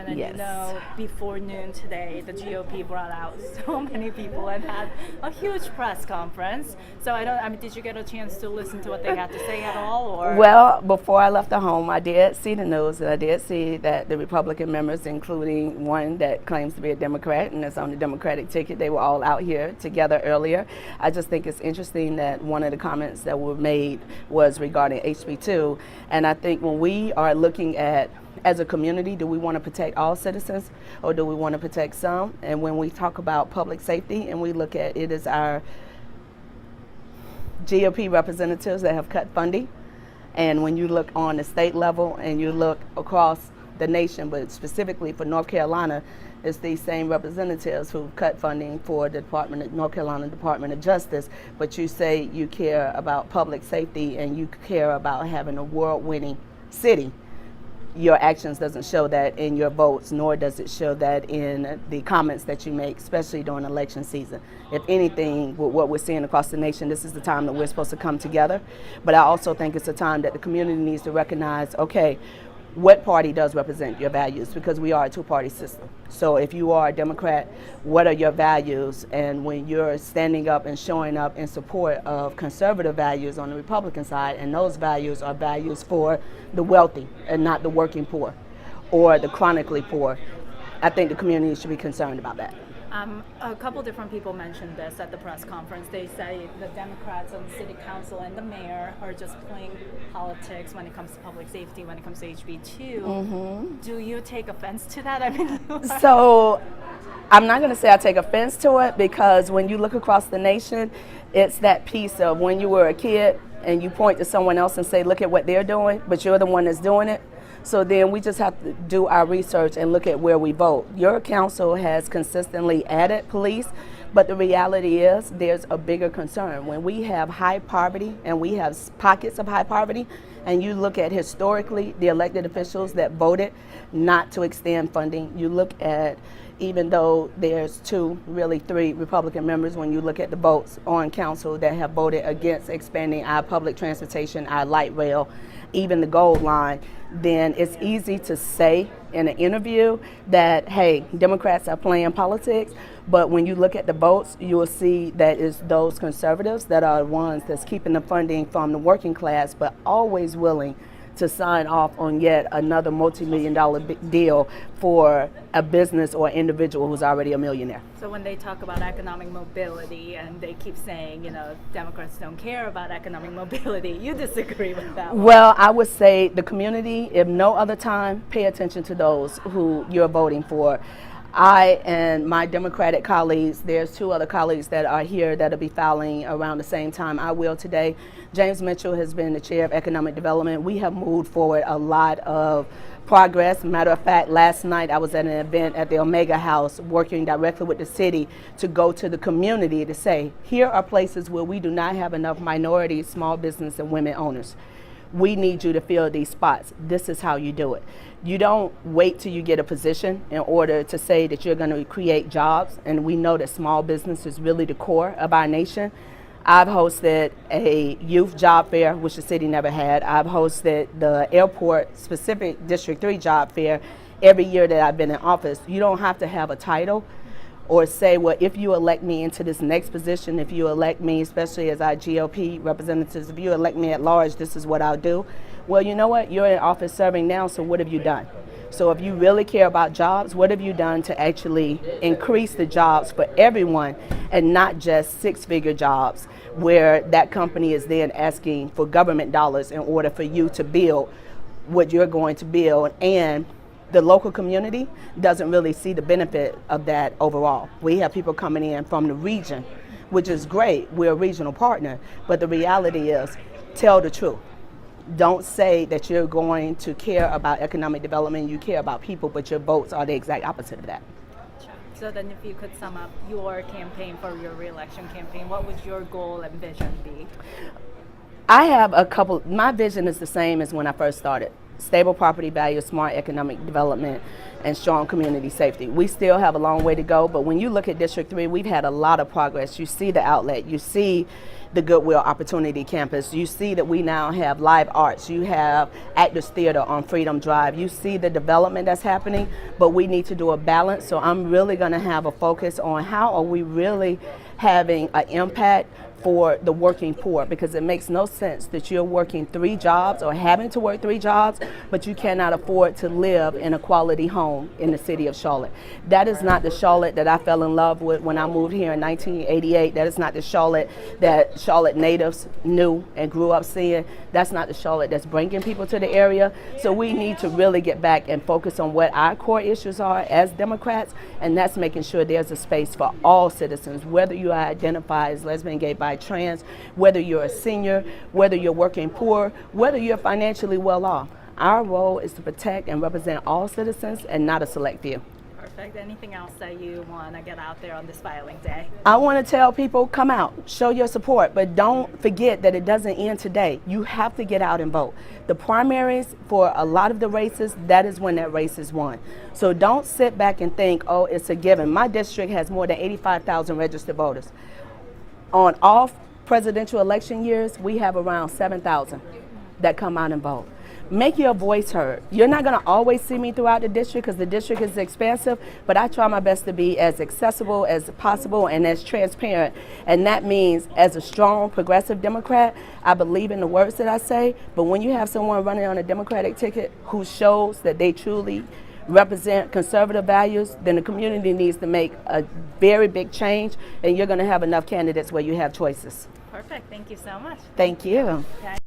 And Yes. you know, before noon today, the GOP brought out so many people and had a huge press conference. So I mean, did you get a chance to listen to what they had to say at all? Or Well, before I left the home, I did see the news, and I did see that the Republican members, including one that claims to be a Democrat and is on the Democratic ticket, they were all out here together earlier. I just think it's interesting that one of the comments that were made was regarding HB2, and I think when we are looking at as a community, do we want to protect all citizens or do we want to protect some? And when we talk about public safety and we look at it as our GOP representatives that have cut funding, and when you look on the state level and you look across the nation, but specifically for North Carolina, it's these same representatives who cut funding for the North Carolina Department of Justice, but you say you care about public safety and you care about having a world-winning city. Your actions doesn't show that in your votes, nor does it show that in the comments that you make, especially during election season. If anything, with what we're seeing across the nation, this is the time that we're supposed to come together. But I also think it's a time that the community needs to recognize, okay, what party does represent your values? Because we are a two-party system. So if you are a Democrat, what are your values? And when you're standing up and showing up in support of conservative values on the Republican side, and those values are values for the wealthy and not the working poor or the chronically poor, I think the community should be concerned about that. A couple different people mentioned this at the press conference. They say the Democrats on the city council and the mayor are just playing politics when it comes to public safety, when it comes to HB2. Mm-hmm. Do you take offense to that? I mean, so I'm not going to say I take offense to it, because when you look across the nation, it's that piece of when you were a kid and you point to someone else and say, look at what they're doing, but you're the one that's doing it. So then we just have to do our research and look at where we vote. Your council has consistently added police, but the reality is there's a bigger concern. When we have high poverty and we have pockets of high poverty, and you look at historically the elected officials that voted not to extend funding, you look at, even though there's really three Republican members, when you look at the votes on council that have voted against expanding our public transportation, our light rail, even the gold line, then it's easy to say in an interview that, hey, Democrats are playing politics, but when you look at the votes, you will see that it's those conservatives that are the ones that's keeping the funding from the working class, but always willing to sign off on yet another multi-million-dollar deal for a business or individual who's already a millionaire. So when they talk about economic mobility and they keep saying, you know, Democrats don't care about economic mobility, you disagree with that one. Well, I would say the community, if no other time, pay attention to those who you're voting for. I and my Democratic colleagues, there's two other colleagues that are here that'll be filing around the same time I will today. James Mitchell has been the chair of economic development. We have moved forward a lot of progress. Matter of fact, last night I was at an event at the Omega House working directly with the city to go to the community to say, here are places where we do not have enough minority, small business, and women owners. We need you to fill these spots. This is how you do it. You don't wait till you get a position in order to say that you're going to create jobs, and we know that small business is really the core of our nation. I've hosted a youth job fair, which the city never had. I've hosted the airport specific District 3 job fair every year that I've been in office. You don't have to have a title or say, well, if you elect me into this next position, if you elect me, especially as our GOP representatives, if you elect me at large, this is what I'll do. Well, you know what? You're in office serving now, so what have you done? So if you really care about jobs, what have you done to actually increase the jobs for everyone and not just six-figure jobs where that company is then asking for government dollars in order for you to build what you're going to build, and the local community doesn't really see the benefit of that overall. We have people coming in from the region, which is great. We're a regional partner, but the reality is, tell the truth. Don't say that you're going to care about economic development, you care about people, but your votes are the exact opposite of that. So then if you could sum up your campaign for your re-election campaign, what would your goal and vision be? I have a couple, my vision is the same as when I first started. stable property values, smart economic development, and strong community safety. We still have a long way to go, but when you look at District 3, we've had a lot of progress. You see the outlet, you see the Goodwill Opportunity Campus, you see that we now have live arts, you have Actors Theater on Freedom Drive, you see the development that's happening, but we need to do a balance. So I'm really going to have a focus on how are we really having an impact for the working poor, because it makes no sense that you're working 3 jobs or having to work 3 jobs, but you cannot afford to live in a quality home in the city of Charlotte. That is not the Charlotte that I fell in love with when I moved here in 1988. That is not the Charlotte that Charlotte natives knew and grew up seeing. That's not the Charlotte that's bringing people to the area. So we need to really get back and focus on what our core issues are as Democrats, and that's making sure there's a space for all citizens, whether you identify as lesbian, gay, bi, trans, whether you're a senior, whether you're working poor, whether you're financially well off. Our role is to protect and represent all citizens and not a select few. Perfect. Anything else that you want to get out there on this filing day? I want to tell people, come out, show your support, but don't forget that it doesn't end today. You have to get out and vote. The primaries for a lot of the races, that is when that race is won. So don't sit back and think, oh, it's a given. My district has more than 85,000 registered voters. On all presidential election years, we have around 7,000 that come out and vote. Make your voice heard. You're not going to always see me throughout the district because the district is expansive, but I try my best to be as accessible as possible and as transparent. And that means as a strong progressive Democrat, I believe in the words that I say, but when you have someone running on a Democratic ticket who shows that they truly represent conservative values, then the community needs to make a very big change, and you're going to have enough candidates where you have choices. Perfect. Thank you so much. Thank you. Okay.